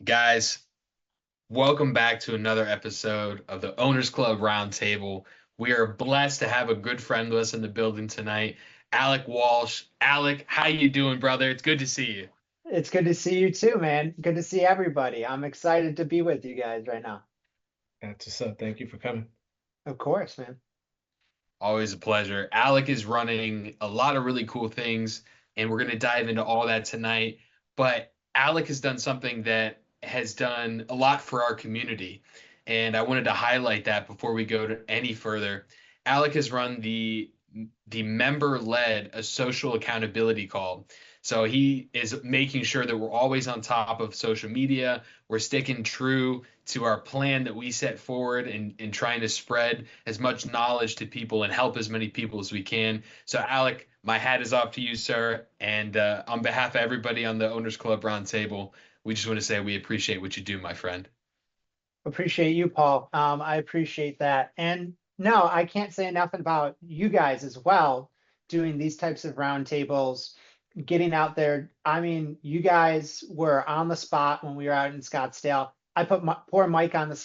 Guys, welcome back to another episode of the Owners Club Roundtable. We are blessed to have a good friend with us in the building tonight, Alec Walsh. Alec, how you doing, brother? It's good to see you. It's good to see you too, man. Good to see everybody. I'm excited to be with you guys right now. That's what's up. Thank you for coming. Of course, man. Always a pleasure. Alec is running a lot of really cool things, and we're going to dive into all that tonight. But Alec has done something that has done a lot for our community, and I wanted to highlight that before we go to any further. Alec has run the member-led a social accountability call. So he is making sure that we're always on top of social media. We're sticking true to our plan that we set forward and trying to spread as much knowledge to people and help as many people as we can. So, Alec, my hat is off to you, sir. And on behalf of everybody on the Owners Club Roundtable, we just want to say we appreciate what you do, my friend. Appreciate you, Paul. I appreciate that. And no, I can't say enough about you guys as well, doing these types of roundtables, getting out there. I mean, you guys were on the spot when we were out in Scottsdale. I put poor Mike on the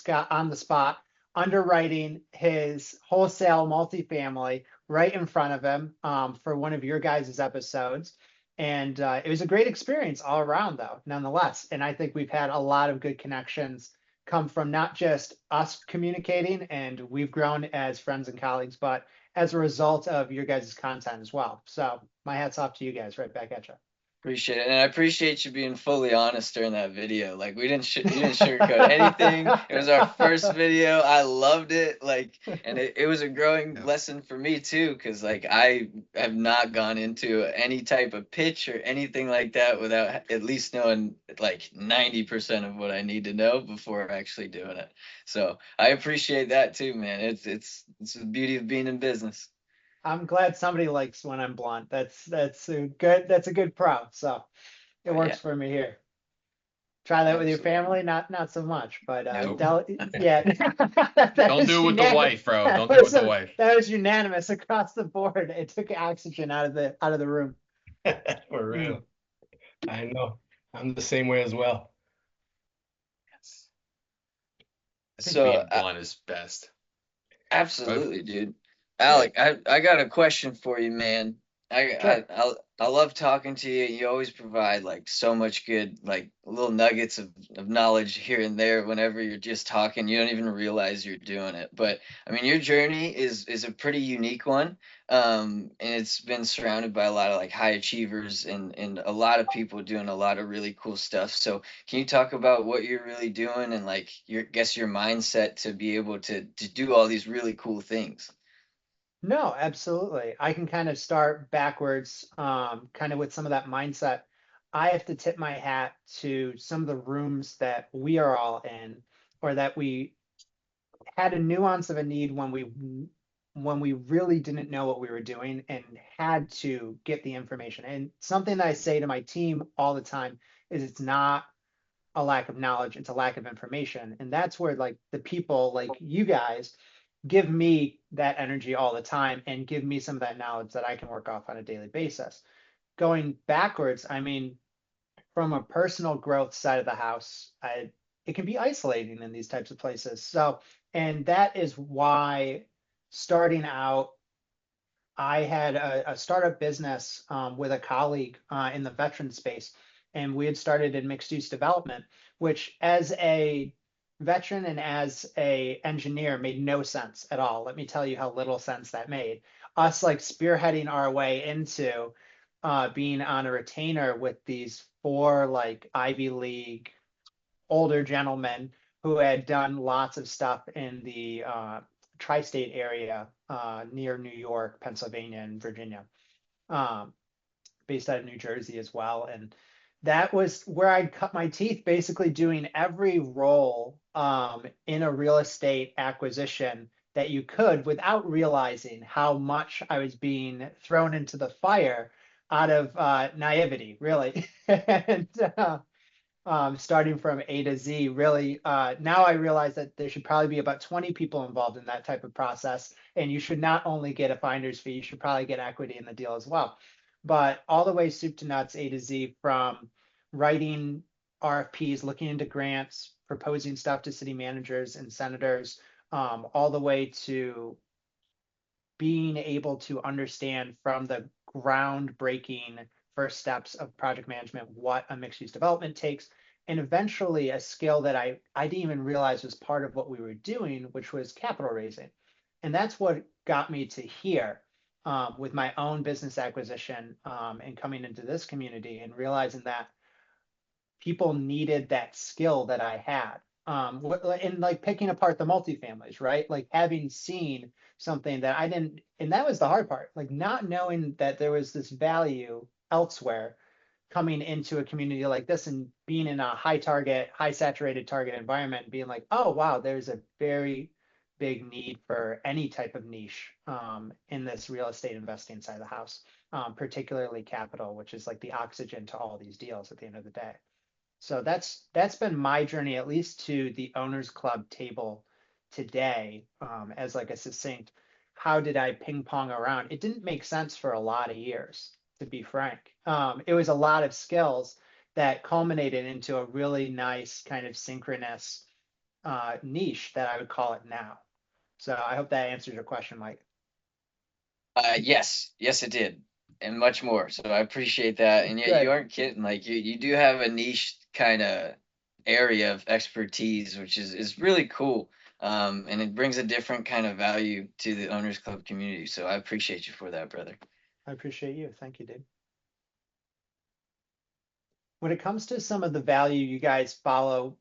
spot, underwriting his wholesale multifamily right in front of him for one of your guys' episodes. And it was a great experience all around, though, nonetheless. And I think we've had a lot of good connections come from not just us communicating and we've grown as friends and colleagues, but as a result of your guys' content as well. So my hat's off to you guys, right back at you. Appreciate it, and I appreciate you being fully honest during that video. Like you didn't sugarcoat anything. It was our first video. I loved it. And it was a growing lesson for me too, because I have not gone into any type of pitch or anything like that without at least knowing like 90% of what I need to know before actually doing it. So I appreciate that too, man. It's the beauty of being in business. I'm glad somebody likes when I'm blunt. That's a good pro. So it Yeah. works for me here. Try that with your Absolutely. family, not so much, but Nope. yeah. Don't do it with the wife, bro. Don't do it with the wife. That was unanimous across the board. It took oxygen out of the room. For Mm. real. I know. I'm the same way as well. Yes. I think So being blunt is best. But absolutely, dude. yeah, Alec, I got a question for you, man. Sure. I love talking to you. You always provide like so much good like little nuggets of knowledge here and there whenever you're just talking. You don't even realize you're doing it. But I mean your journey is a pretty unique one. And it's been surrounded by a lot of like high achievers and a lot of people doing a lot of really cool stuff. So can you talk about what you're really doing and like your mindset to be able to do all these really cool things? No, absolutely. I can kind of start backwards, kind of with some of that mindset. I have to tip my hat to some of the rooms that we are all in, or that we had a nuance of a need when we really didn't know what we were doing and had to get the information. And something that I say to my team all the time is it's not a lack of knowledge, it's a lack of information. And that's where like the people like you guys give me that energy all the time and give me some of that knowledge that I can work off on a daily basis. Going backwards, I mean, from a personal growth side of the house, it can be isolating in these types of places. So, and that is why starting out, I had a startup business with a colleague in the veteran space, and we had started in mixed use development, which as a veteran and as a engineer made no sense at all. Let me tell you how little sense that made. Us like spearheading our way into being on a retainer with these four like Ivy League older gentlemen who had done lots of stuff in the tri-state area near New York, Pennsylvania, and Virginia, um, based out of New Jersey as well. And that was where I cut my teeth, basically doing every role in a real estate acquisition that you could without realizing how much I was being thrown into the fire out of naivety, really. and starting from A to Z, really, now I realize that there should probably be about 20 people involved in that type of process. And you should not only get a finder's fee, you should probably get equity in the deal as well. But all the way soup to nuts, A to Z, from writing RFPs, looking into grants, proposing stuff to city managers and senators, all the way to being able to understand from the groundbreaking first steps of project management what a mixed use development takes. And eventually a skill that I didn't even realize was part of what we were doing, which was capital raising. And that's what got me to here, with my own business acquisition, and coming into this community and realizing that people needed that skill that I had. And like picking apart the multifamilies, right? Like having seen something that I didn't, and that was the hard part, like not knowing that there was this value elsewhere coming into a community like this and being in a high target, high saturated target environment and being like, oh, wow, there's a very big need for any type of niche, in this real estate investing side of the house, particularly capital, which is like the oxygen to all these deals at the end of the day. So that's been my journey, at least to the owners club table today, as like a succinct, how did I ping pong around? It didn't make sense for a lot of years, to be frank. It was a lot of skills that culminated into a really nice kind of synchronous niche that I would call it now. So I hope that answers your question, Mike. Yes, yes, it did, and much more. So I appreciate that. And yet you Good. aren't kidding. Like you do have a niche kind of area of expertise, which is really cool. And it brings a different kind of value to the owners club community. So I appreciate you for that, brother. I appreciate you. Thank you, dude. When it comes to some of the value you guys follow,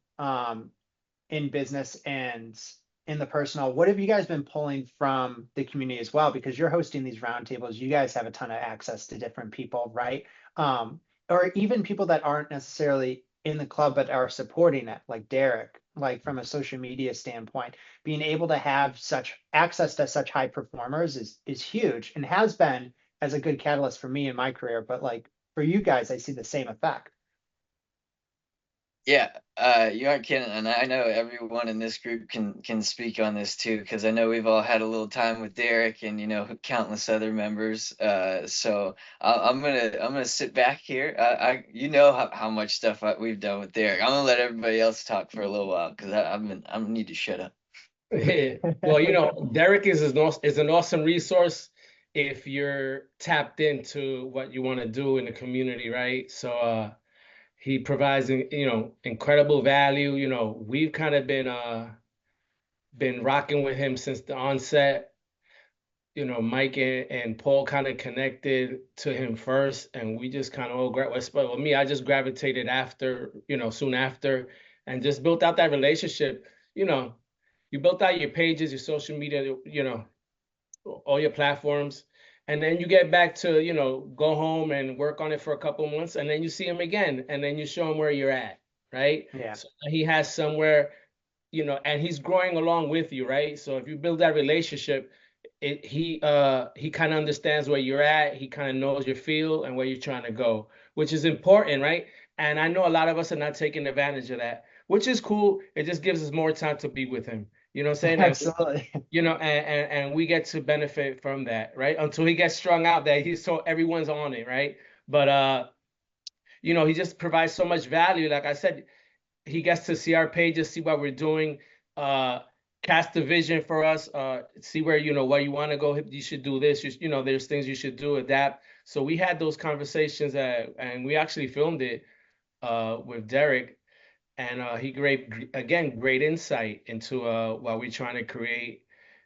in business and in the personal, what have you guys been pulling from the community as well? Because you're hosting these roundtables, you guys have a ton of access to different people, right? Or even people that aren't necessarily in the club but are supporting it, like Derek, like from a social media standpoint, being able to have such access to such high performers is huge and has been as a good catalyst for me in my career. But like for you guys, I see the same effect. Yeah, you aren't kidding, and I know everyone in this group can speak on this too, because I know we've all had a little time with Derek and countless other members. So I'm gonna sit back here. You know how much stuff we've done with Derek. I'm gonna let everybody else talk for a little while because I need to shut up. Well, Derek is an awesome resource if you're tapped into what you want to do in the community, right? So he provides incredible value. We've kind of been rocking with him since the onset. Mike and Paul kind of connected to him first, and we just kind of well, me, I just gravitated after, soon after, and just built out that relationship. You built out your pages, your social media, all your platforms, and then you get back to, go home and work on it for a couple of months, and then you see him again, and then you show him where you're at, right? Yeah. So he has somewhere, and he's growing along with you, right? So if you build that relationship, he kind of understands where you're at. He kind of knows your feel and where you're trying to go, which is important, right? And I know a lot of us are not taking advantage of that, which is cool. It just gives us more time to be with him. You know what I'm saying? Absolutely. And we get to benefit from that, right? Until he gets strung out that he's so everyone's on it, right? But he just provides so much value. Like I said, he gets to see our pages, see what we're doing, cast the vision for us, see where where you want to go. You should do this. There's things you should do, adapt. So we had those conversations, and we actually filmed it with Derek, and he great insight into what we're trying to create.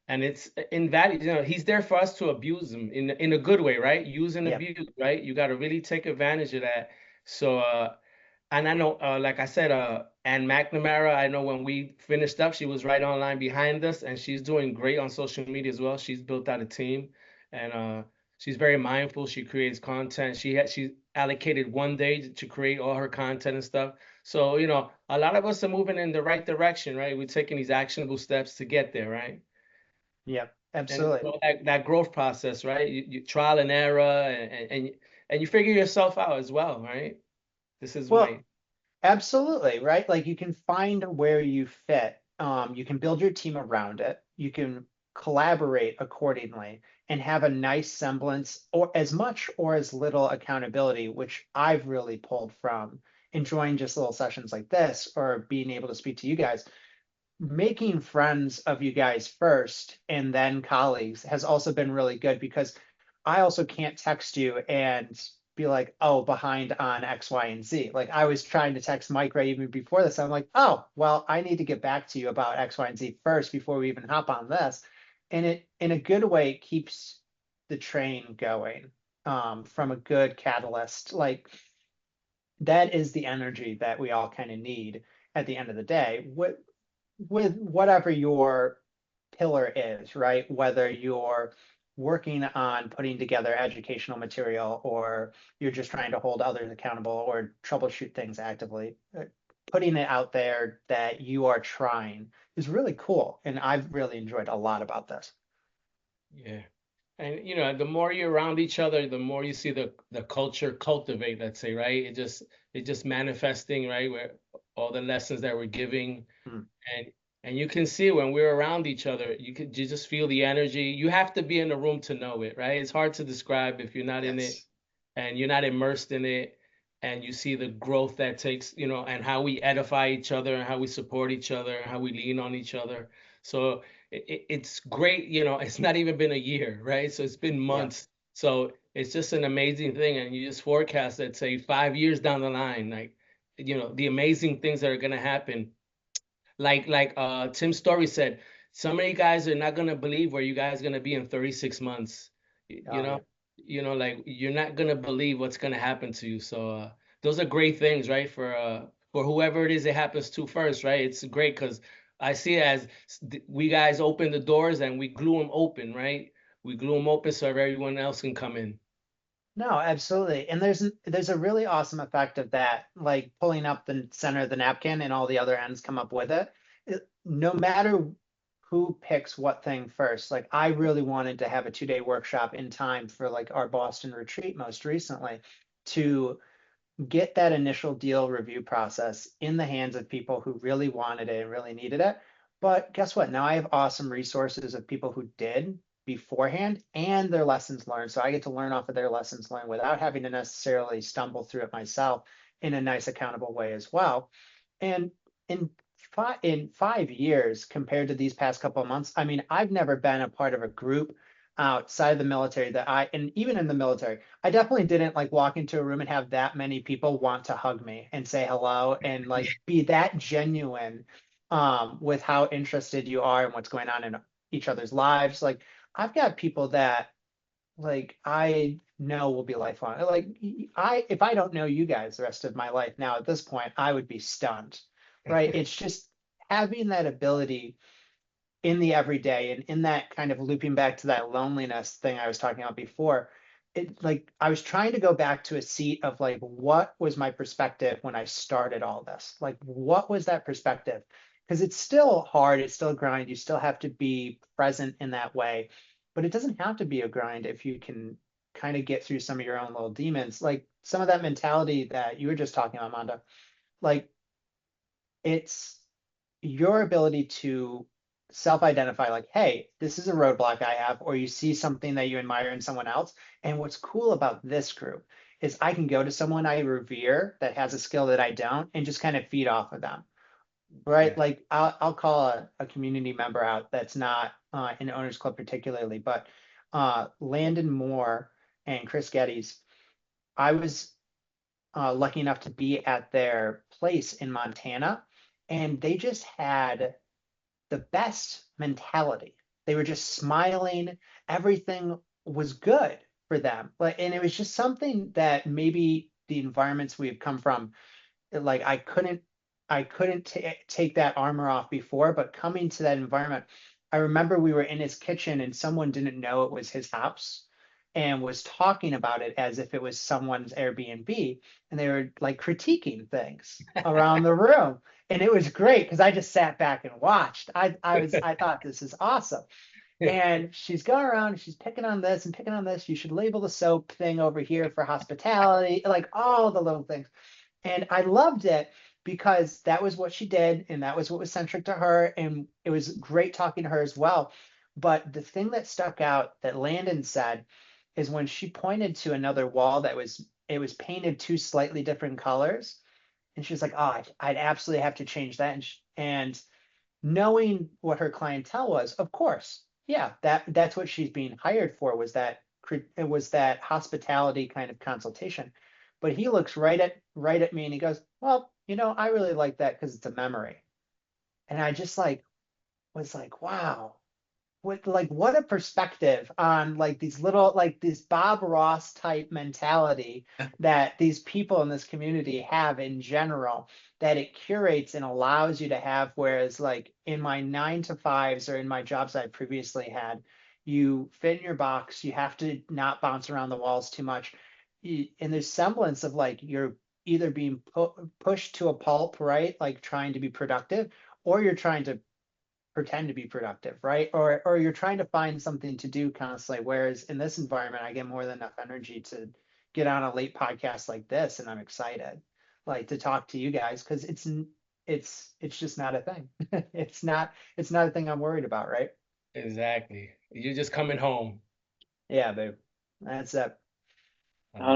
And it's in value. He's there for us to abuse him in a good way, right? Use and Yep. abuse, right? You got to really take advantage of that. So and I know, like I said, Ann McNamara, I know when we finished up, she was right online behind us, and she's doing great on social media as well. She's built out a team, and she's very mindful. She creates content. She allocated one day to create all her content and stuff. So, a lot of us are moving in the right direction, right? We're taking these actionable steps to get there, right? Yep. And it's Absolutely. all that growth process, right? You trial and error, and you figure yourself out as well, right? This is Well, my absolutely, right? Like you can find where you fit. You can build your team around it. You can collaborate accordingly and have a nice semblance or as much or as little accountability, which I've really pulled from enjoying just little sessions like this or being able to speak to you guys, making friends of you guys first and then colleagues has also been really good, because I also can't text you and be like, oh, behind on X, Y, and Z. Like I was trying to text Mike right even before this. I'm like, oh, well, I need to get back to you about X, Y, and Z first before we even hop on this. And it, in a good way, keeps the train going, from a good catalyst. Like that is the energy that we all kind of need at the end of the day. With whatever your pillar is, right? Whether you're working on putting together educational material or you're just trying to hold others accountable or troubleshoot things actively, putting it out there that you are trying is really cool. And I've really enjoyed a lot about this. Yeah. And the more you're around each other, the more you see the culture cultivate, let's say, right? It just manifesting, right? Where all the lessons that we're giving, Hmm. and you can see when we're around each other, you just feel the energy. You have to be in the room to know it, right? It's hard to describe if you're not in it Yes. and you're not immersed in it, and you see the growth that takes, and how we edify each other and how we support each other and how we lean on each other. So it's great, it's not even been a year, right? So it's been Yeah. months. So it's just an amazing thing. And you just forecast that, say, 5 years down the line, like, the amazing things that are going to happen. Like Tim Story said, some of you guys are not gonna believe where you guys are gonna be in 36 months. Y- You Oh, know, yeah. like you're not gonna believe what's gonna happen to you. So those are great things, right? For whoever it is it happens to first, right? It's great because I see it as we guys open the doors and we glue them open, right? We glue them open so everyone else can come in. No, absolutely. And there's a really awesome effect of that, like pulling up the center of the napkin and all the other ends come up with it. No matter who picks what thing first, like I really wanted to have a 2-day workshop in time for like our Boston retreat most recently to get that initial deal review process in the hands of people who really wanted it and really needed it. But guess what? Now I have awesome resources of people who did beforehand and their lessons learned. So I get to learn off of their lessons learned without having to necessarily stumble through it myself in a nice, accountable way as well. And in in 5 years compared to these past couple of months, I mean, I've never been a part of a group outside of the military that and even in the military, I definitely didn't like walk into a room and have that many people want to hug me and say hello and like be that genuine with how interested you are in what's going on in each other's lives. Like I've got people that like I know will be lifelong. Like if I don't know you guys the rest of my life now at this point, I would be stunned, right? It's just having that ability in the everyday and in that kind of looping back to that loneliness thing I was talking about before. It like I was trying to go back to a seat of like what was my perspective when I started all this? Like what was that perspective? Because it's still hard, it's still a grind, you still have to be present in that way. But it doesn't have to be a grind if you can kind of get through some of your own little demons. Like some of that mentality that you were just talking about, Manda. Like it's your ability to self-identify like, hey, this is a roadblock I have, or you see something that you admire in someone else. And what's cool about this group is I can go to someone I revere that has a skill that I don't and just kind of feed off of them, right? Yeah. Like I'll call a community member out that's not in Owners Club particularly, but Landon Moore and Chris Geddes, I was lucky enough to be at their place in Montana, and they just had the best mentality. They were just smiling. Everything was good for them. Like, and it was just something that maybe the environments we've come from, like I couldn't take that armor off before, but coming to that environment, I remember we were in his kitchen and someone didn't know it was his house and was talking about it as if it was someone's Airbnb, and they were like critiquing things around the room. And it was great because I just sat back and watched. I thought this is awesome. And she's going around, she's picking on this and picking on this. You should label the soap thing over here for hospitality, like all the little things. And I loved it because that was what she did, and that was what was centric to her. And it was great talking to her as well. But the thing that stuck out that Landon said is when she pointed to another wall that was it was painted two slightly different colors. And she's like, oh, I'd absolutely have to change that. And knowing what her clientele was, of course, yeah, that's what she's being hired for, was that hospitality kind of consultation. But he looks right at me and he goes, well, I really like that because it's a memory. And I just like was like, wow, what a perspective on like these little, like this Bob Ross type mentality that these people in this community have in general, that it curates and allows you to have. Whereas like in my 9 to 5s or in my jobs I previously had, you fit in your box, you have to not bounce around the walls too much. And there's semblance of like you're either being pushed to a pulp, right? Like trying to be productive, or you're trying to pretend to be productive, right? Or you're trying to find something to do constantly. Whereas in this environment, I get more than enough energy to get on a late podcast like this, and I'm excited, like to talk to you guys, because it's just not a thing. It's not a thing I'm worried about, right? Exactly. You're just coming home. Yeah, babe. That's it.